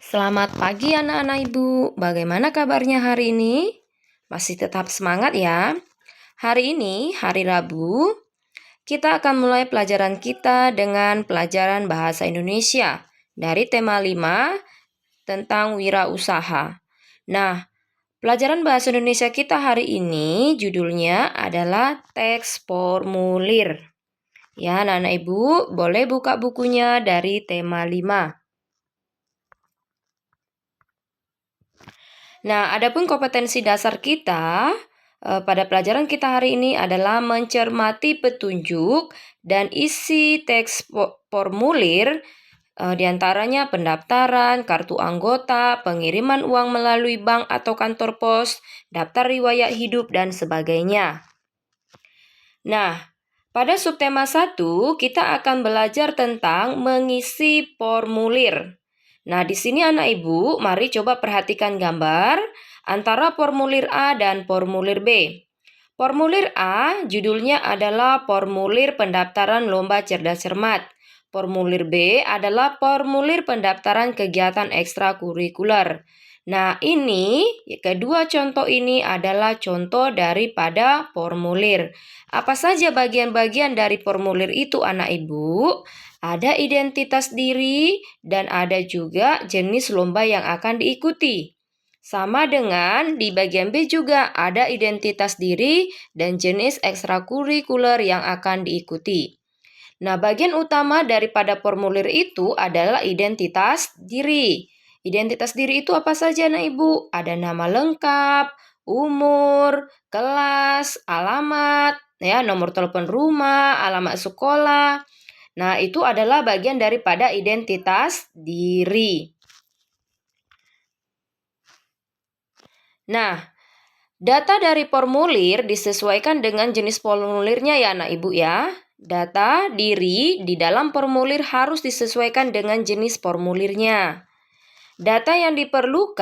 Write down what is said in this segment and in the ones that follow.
Selamat pagi anak-anak ibu, bagaimana kabarnya hari ini? Masih tetap semangat ya? Hari ini, hari Rabu, kita akan mulai pelajaran kita dengan pelajaran bahasa Indonesia dari tema 5 tentang wirausaha. Nah, pelajaran bahasa Indonesia kita hari ini judulnya adalah teks formulir. Ya, anak-anak ibu boleh buka bukunya dari tema 5. Nah, adapun kompetensi dasar kita pada pelajaran kita hari ini adalah mencermati petunjuk dan isi teks formulir, diantaranya pendaftaran, kartu anggota, pengiriman uang melalui bank atau kantor pos, daftar riwayat hidup, dan sebagainya. Nah, pada subtema 1 kita akan belajar tentang mengisi formulir. Nah, di sini anak ibu, mari coba perhatikan gambar antara formulir A dan formulir B. Formulir A judulnya adalah formulir pendaftaran lomba cerdas cermat. Formulir B adalah formulir pendaftaran kegiatan ekstrakurikuler. Nah, ini kedua contoh ini adalah contoh daripada formulir. Apa saja bagian-bagian dari formulir itu anak ibu? Ada identitas diri dan ada juga jenis lomba yang akan diikuti. Sama dengan di bagian B juga ada identitas diri dan jenis ekstrakurikuler yang akan diikuti. Nah, bagian utama daripada formulir itu adalah identitas diri. Identitas diri itu apa saja, Nak Ibu? Ada nama lengkap, umur, kelas, alamat, ya, nomor telepon rumah, alamat sekolah. Nah, itu adalah bagian daripada identitas diri. Nah, data dari formulir disesuaikan dengan jenis formulirnya ya anak ibu ya. Data diri di dalam formulir harus disesuaikan dengan jenis formulirnya. Data yang perlu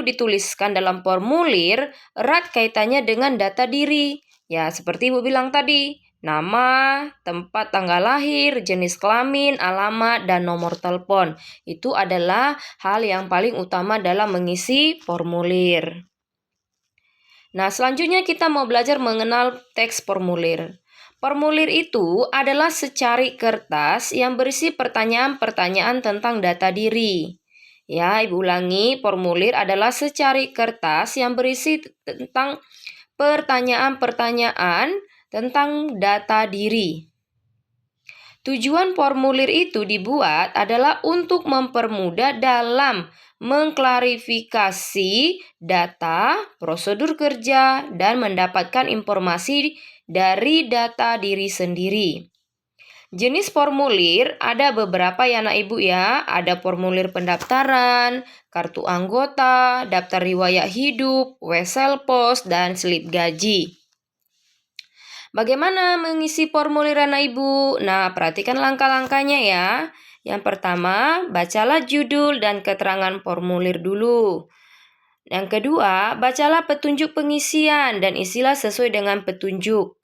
dituliskan dalam formulir erat kaitannya dengan data diri. Ya, seperti Ibu bilang tadi, nama, tempat tanggal lahir, jenis kelamin, alamat, dan nomor telepon. Itu adalah hal yang paling utama dalam mengisi formulir. Nah, selanjutnya kita mau belajar mengenal teks formulir. Formulir itu adalah secari kertas yang berisi pertanyaan-pertanyaan tentang data diri. Ya, Ibu ulangi, formulir adalah secari kertas yang berisi tentang pertanyaan-pertanyaan tentang data diri. Tujuan formulir itu dibuat adalah untuk mempermudah dalam mengklarifikasi data, prosedur kerja, dan mendapatkan informasi dari data diri sendiri. Jenis formulir ada beberapa ya anak ibu ya. Ada formulir pendaftaran, kartu anggota, daftar riwayat hidup, wesel pos, dan slip gaji. Bagaimana mengisi formulir anak ibu? Nah, perhatikan langkah-langkahnya ya. Yang pertama, bacalah judul dan keterangan formulir dulu. Yang kedua, bacalah petunjuk pengisian dan isilah sesuai dengan petunjuk.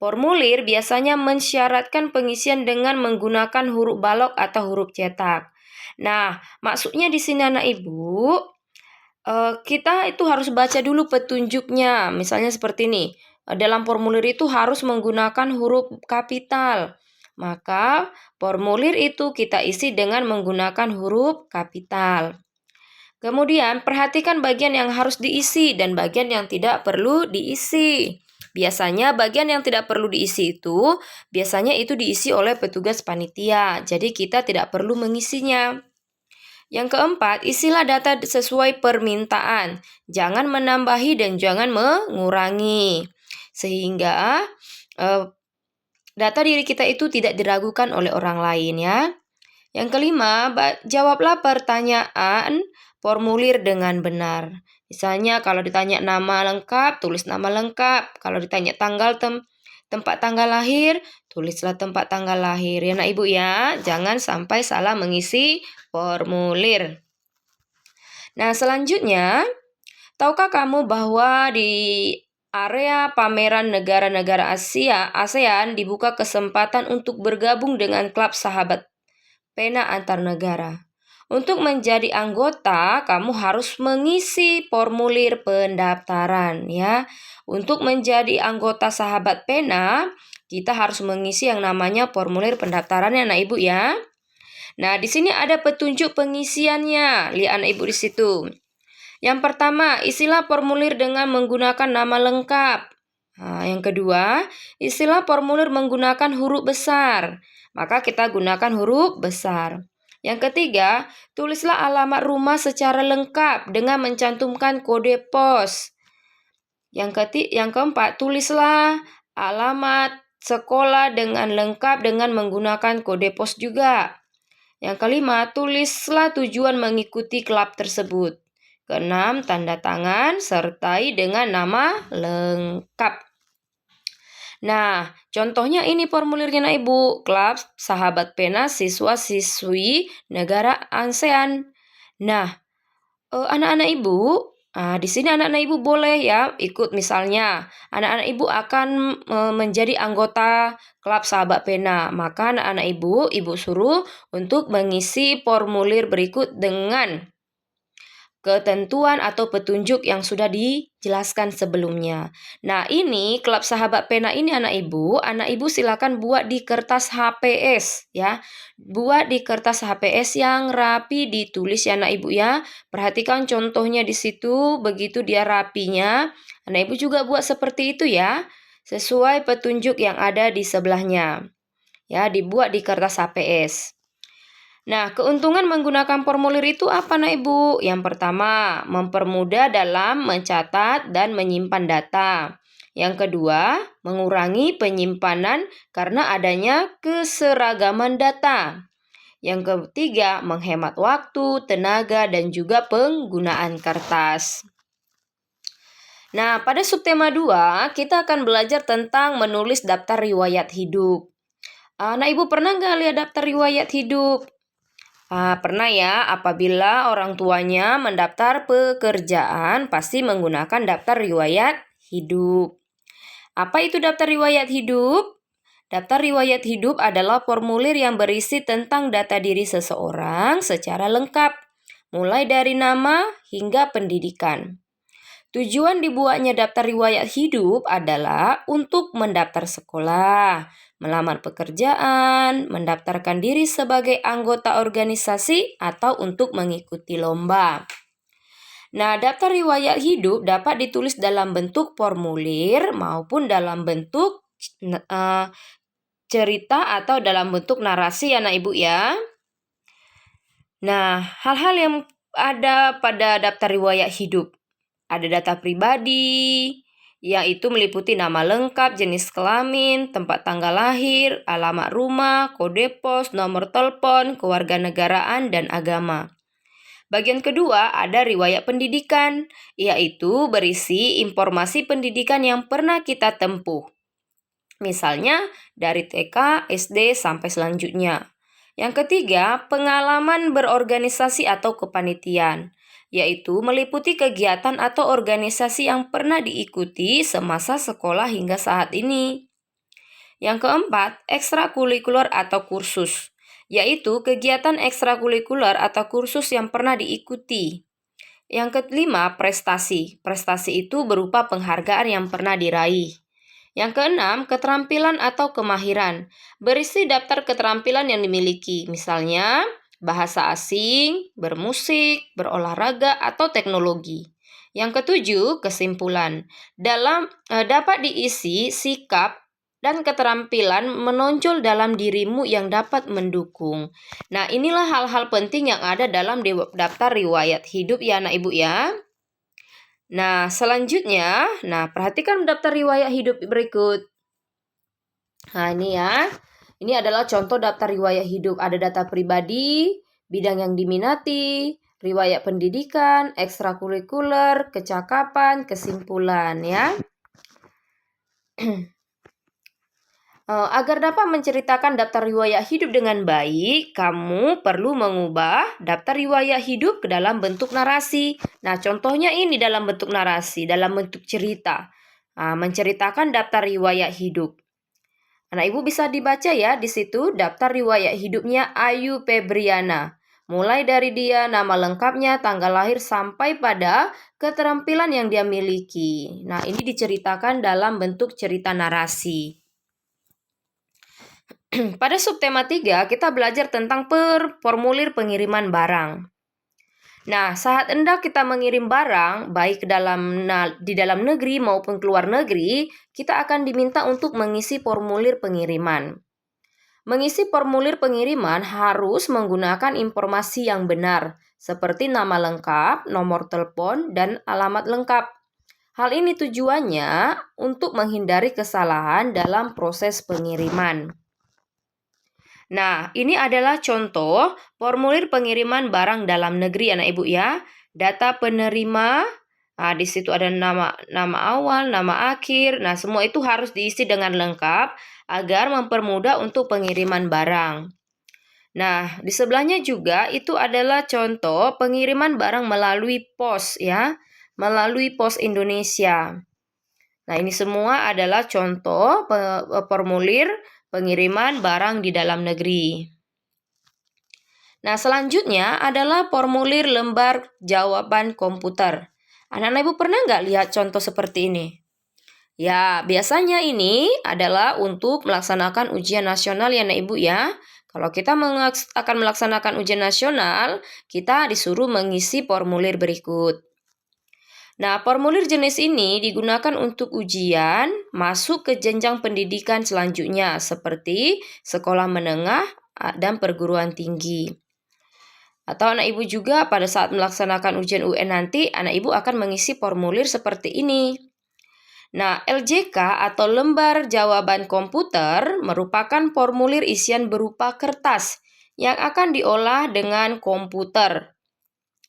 Formulir biasanya mensyaratkan pengisian dengan menggunakan huruf balok atau huruf cetak. Nah, maksudnya di sini anak ibu, kita itu harus baca dulu petunjuknya. Misalnya seperti ini. Dalam formulir itu harus menggunakan huruf kapital. Maka formulir itu kita isi dengan menggunakan huruf kapital. Kemudian perhatikan bagian yang harus diisi dan bagian yang tidak perlu diisi. Biasanya bagian yang tidak perlu diisi itu biasanya itu diisi oleh petugas panitia. Jadi kita tidak perlu mengisinya. Yang keempat, isilah data sesuai permintaan. Jangan menambahi dan jangan mengurangi. Sehingga data diri kita itu tidak diragukan oleh orang lain ya. Yang kelima, jawablah pertanyaan formulir dengan benar. Misalnya kalau ditanya nama lengkap, tulis nama lengkap. Kalau ditanya tempat tanggal lahir, tulislah tempat tanggal lahir. Ya nak ibu ya, jangan sampai salah mengisi formulir. Nah, selanjutnya, tahukah kamu bahwa di area pameran negara-negara ASEAN dibuka kesempatan untuk bergabung dengan klub sahabat pena antar negara. Untuk menjadi anggota, kamu harus mengisi formulir pendaftaran ya. Untuk menjadi anggota Sahabat Pena, kita harus mengisi yang namanya formulir pendaftaran ya, Anak Ibu ya. Nah, di sini ada petunjuk pengisiannya. Lihat Anak Ibu di situ. Yang pertama, isilah formulir dengan menggunakan nama lengkap. Nah, yang kedua, isilah formulir menggunakan huruf besar. Maka kita gunakan huruf besar. Yang ketiga, tulislah alamat rumah secara lengkap dengan mencantumkan kode pos. Yang keempat, tulislah alamat sekolah dengan lengkap dengan menggunakan kode pos juga. Yang kelima, tulislah tujuan mengikuti klub tersebut. Keenam, tanda tangan sertai dengan nama lengkap. Nah, contohnya ini formulirnya Nak Ibu, Klub Sahabat Pena Siswa-siswi Negara ASEAN. Nah, anak-anak Ibu, di sini anak-anak Ibu boleh ya ikut, misalnya anak-anak Ibu akan menjadi anggota Klub Sahabat Pena. Maka anak-anak Ibu suruh untuk mengisi formulir berikut dengan ketentuan atau petunjuk yang sudah dijelaskan sebelumnya. Nah, ini Klub Sahabat Pena ini anak ibu silakan buat di kertas HPS ya. Buat di kertas HPS yang rapi ditulis ya anak ibu ya. Perhatikan contohnya di situ, begitu dia rapinya. Anak ibu juga buat seperti itu ya, sesuai petunjuk yang ada di sebelahnya. Ya, dibuat di kertas HPS. Nah, keuntungan menggunakan formulir itu apa, Nak Ibu? Yang pertama, mempermudah dalam mencatat dan menyimpan data. Yang kedua, mengurangi penyimpanan karena adanya keseragaman data. Yang ketiga, menghemat waktu, tenaga, dan juga penggunaan kertas. Nah, pada subtema 2, kita akan belajar tentang menulis daftar riwayat hidup. Nah, Ibu pernah nggak lihat daftar riwayat hidup? Pernah ya, apabila orang tuanya mendaftar pekerjaan, pasti menggunakan daftar riwayat hidup. Apa itu daftar riwayat hidup? Daftar riwayat hidup adalah formulir yang berisi tentang data diri seseorang secara lengkap, mulai dari nama hingga pendidikan. Tujuan dibuatnya daftar riwayat hidup adalah untuk mendaftar sekolah, melamar pekerjaan, mendaftarkan diri sebagai anggota organisasi, atau untuk mengikuti lomba. Nah, daftar riwayat hidup dapat ditulis dalam bentuk formulir maupun dalam bentuk cerita atau dalam bentuk narasi ya Anak Ibu ya. Nah, hal-hal yang ada pada daftar riwayat hidup. Ada data pribadi, yaitu meliputi nama lengkap, jenis kelamin, tempat tanggal lahir, alamat rumah, kode pos, nomor telepon, kewarganegaraan, dan agama. Bagian kedua ada riwayat pendidikan, yaitu berisi informasi pendidikan yang pernah kita tempuh. Misalnya dari TK, SD, sampai selanjutnya. Yang ketiga, pengalaman berorganisasi atau kepanitiaan, yaitu meliputi kegiatan atau organisasi yang pernah diikuti semasa sekolah hingga saat ini. Yang keempat, ekstrakurikuler atau kursus, yaitu kegiatan ekstrakurikuler atau kursus yang pernah diikuti. Yang kelima, prestasi. Prestasi itu berupa penghargaan yang pernah diraih. Yang keenam, keterampilan atau kemahiran, berisi daftar keterampilan yang dimiliki, misalnya bahasa asing, bermusik, berolahraga, atau teknologi. Yang ketujuh, kesimpulan. Dapat diisi sikap dan keterampilan menonjol dalam dirimu yang dapat mendukung. Nah, inilah hal-hal penting yang ada dalam daftar riwayat hidup ya Anak Ibu ya. Nah, selanjutnya, perhatikan daftar riwayat hidup berikut. Nah, ini ya. Ini adalah contoh daftar riwayat hidup. Ada data pribadi, bidang yang diminati, riwayat pendidikan, ekstrakurikuler, kecakapan, kesimpulan ya. Agar dapat menceritakan daftar riwayat hidup dengan baik, kamu perlu mengubah daftar riwayat hidup ke dalam bentuk narasi. Nah, contohnya ini dalam bentuk narasi, dalam bentuk cerita. Menceritakan daftar riwayat hidup. Anak ibu bisa dibaca ya di situ daftar riwayat hidupnya Ayu Febriana. Mulai dari dia, nama lengkapnya, tanggal lahir, sampai pada keterampilan yang dia miliki. Nah, ini diceritakan dalam bentuk cerita narasi. Pada subtema 3, kita belajar tentang formulir pengiriman barang. Nah, saat hendak kita mengirim barang, baik di dalam negeri maupun keluar negeri, kita akan diminta untuk mengisi formulir pengiriman. Mengisi formulir pengiriman harus menggunakan informasi yang benar, seperti nama lengkap, nomor telepon, dan alamat lengkap. Hal ini tujuannya untuk menghindari kesalahan dalam proses pengiriman. Nah, ini adalah contoh formulir pengiriman barang dalam negeri anak ibu ya. Data penerima, nah di situ ada nama awal, nama akhir. Nah, semua itu harus diisi dengan lengkap agar mempermudah untuk pengiriman barang. Nah, di sebelahnya juga itu adalah contoh pengiriman barang melalui pos ya, melalui Pos Indonesia. Nah, ini semua adalah contoh formulir pengiriman barang di dalam negeri. Nah, selanjutnya adalah formulir lembar jawaban komputer. Anak-anak ibu pernah nggak lihat contoh seperti ini? Ya, biasanya ini adalah untuk melaksanakan ujian nasional ya anak ibu ya. Kalau kita akan melaksanakan ujian nasional, kita disuruh mengisi formulir berikut. Nah, formulir jenis ini digunakan untuk ujian masuk ke jenjang pendidikan selanjutnya seperti sekolah menengah dan perguruan tinggi. Atau anak ibu juga pada saat melaksanakan ujian UN nanti, anak ibu akan mengisi formulir seperti ini. Nah, LJK atau lembar jawaban komputer merupakan formulir isian berupa kertas yang akan diolah dengan komputer.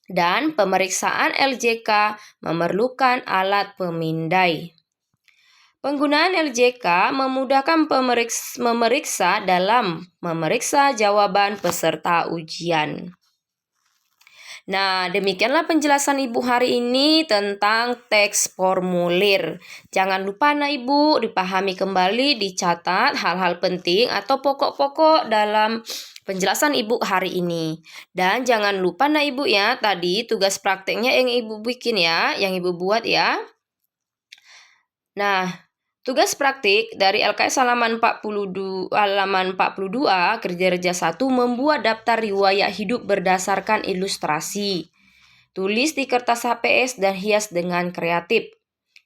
Dan pemeriksaan LJK memerlukan alat pemindai. Penggunaan LJK memudahkan memeriksa dalam memeriksa jawaban peserta ujian. Nah, demikianlah penjelasan Ibu hari ini tentang teks formulir. Jangan lupa anak Ibu dipahami kembali, dicatat hal-hal penting atau pokok-pokok dalam penjelasan Ibu hari ini. Dan jangan lupa anak Ibu ya, tadi tugas prakteknya yang Ibu bikin ya, yang Ibu buat ya. Nah, tugas praktik dari LKS halaman 42 kerja 1 membuat daftar riwayat hidup berdasarkan ilustrasi. Tulis di kertas HPS dan hias dengan kreatif.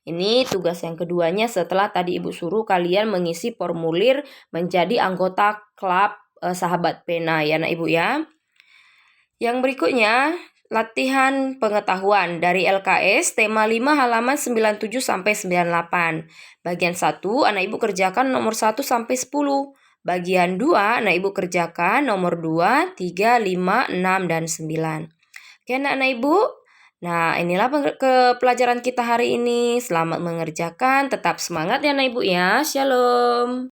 Ini tugas yang keduanya setelah tadi Ibu suruh kalian mengisi formulir menjadi anggota klub sahabat pena ya Ibu ya. Yang berikutnya latihan pengetahuan dari LKS tema 5 halaman 97 sampai 98. Bagian 1 anak Ibu kerjakan nomor 1 sampai 10. Bagian 2 anak Ibu kerjakan nomor 2, 3, 5, 6 dan 9. Oke anak Ibu. Nah, inilah pelajaran kita hari ini. Selamat mengerjakan, tetap semangat ya anak Ibu ya. Shalom.